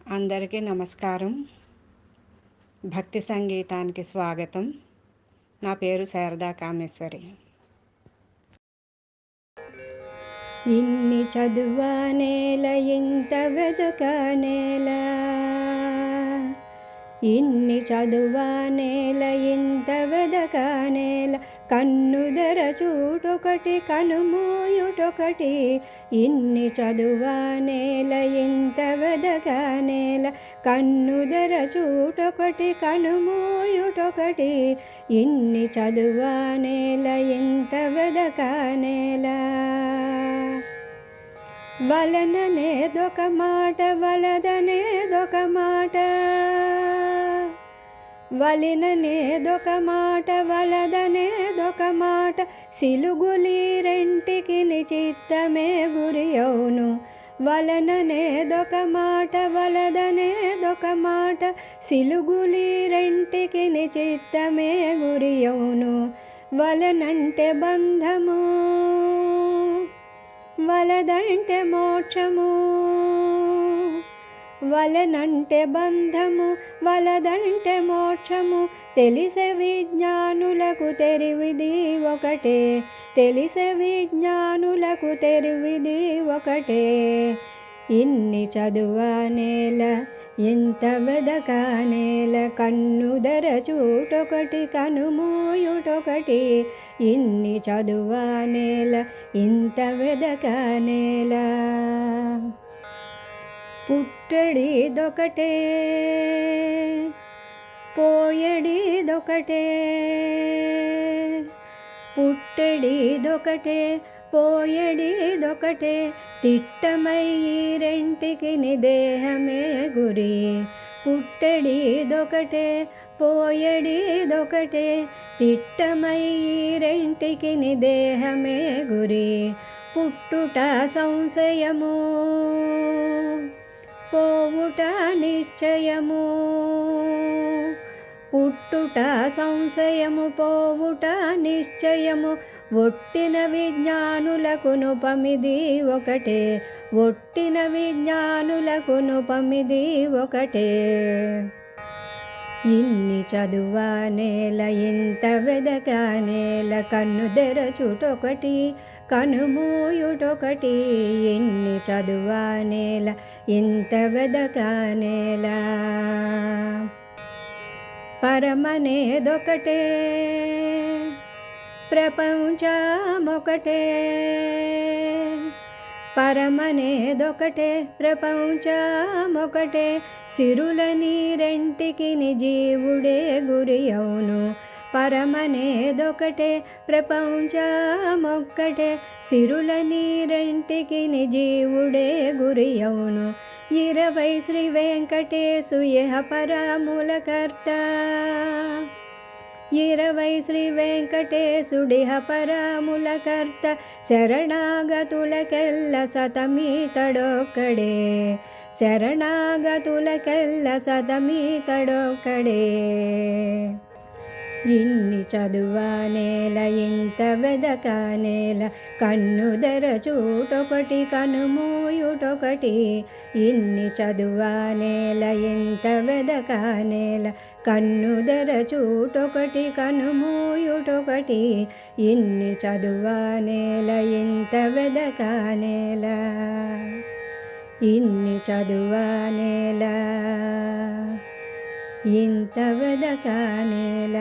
అందరికీ నమస్కారం. భక్తి సంగీతానికి స్వాగతం. నా పేరు శారదా కామేశ్వరి. ఇన్ని చదువానేల ఇంత వెదకనేల, ఇన్ని చదువానేల ఇంత వెదకనేల, కన్నుదర చూటొకటి కనుమూయుటొకటి. ఇన్ని చదువానేల ఇంత వెదకనేల, కన్నుదర చూటొకటి కనుమూయుటొకటి. ఇన్ని చదువానేల ఇంత వెదకనేల. వలననేదొక మాట వలదనేదొక మాట, వలిననేదొక మాట వలదనేదొక మాట. సిలుగులి రెంటికి నిచిత్తమే గురి అవును. వలననేదొక మాట వలదనేదొక మాట, సిలుగులి రెంటికి నిచిత్తమే గురి అవును. వలనంటే బంధము, వలదంటే మోక్షము. వలనంటే బంధము, వలదంటే మోక్షము. తెలిసే విజ్ఞానులకు తెరివిది ఒకటే, తెలిసే విజ్ఞానులకు తెరివిది ఒకటే. ఇన్ని చదువానేల ఇంత వెదకనేల, కన్నుదర చూటొకటి కనుమూయుటొకటి. ఇన్ని చదువానేల ఇంత వెదకనేల. పుట్టడిదొకటే పోయడిదొకటే, పుట్టడిదొకటే పోయడిదొకటే. తిట్టమై రెంటికి నిదేహమే గురి. పుట్టడిదొకటే పోయడిదొకటే, తిట్టమై రెంటికి నిదేహమే గురి. పుట్టుట సంశయము, పోవుట నిశ్చయము. పుట్టుట సంశయము, పోవుట నిశ్చయము. ఒట్టిన విజ్ఞానులకును పమిది ఒకటే, ఒట్టిన విజ్ఞానులకును పమిది ఒకటే. ఇన్ని చదువానేల ఇంత వెదకనేల, కన్నుదెర చూటొకటి కనుమూయుటొకటి. ఇన్ని చదువానేల ఇంత వెదకనేల. పరమనేదొకటే ప్రపంచమొకటే, పరమనేదొకటే ప్రపంచమొకటే. సిరులని రెంటికి జీవుడే గురి అవును. పరమనేదొకటే ప్రపంచమొక్కటే, సిరులని రెంటికి జీవుడే గురి అవును. 20 శ్రీ వెంకటేశు ఇహ పరములకర్త, 20 శ్రీ వెంకటేశుడిహ పరములకర్త. శరణాగతులకెల్ల సతమీతడొక్కడే, శరణాగతులకెల్ల సతమీతడొక్కడే. ఇన్ని చదువానేల ఇంత వెదకనేల, కన్నుదర చూటొకటి కనుమూయుటొకటి. ఇన్ని చదువానేల ఇంత వెదకనేల, కన్నుదర చూటొకటి కనుమూయుటొకటి. ఇన్ని చదువానేల ఇంత వెదకనేల, ఇన్ని చదువానేల ఇంత వెదకనేల.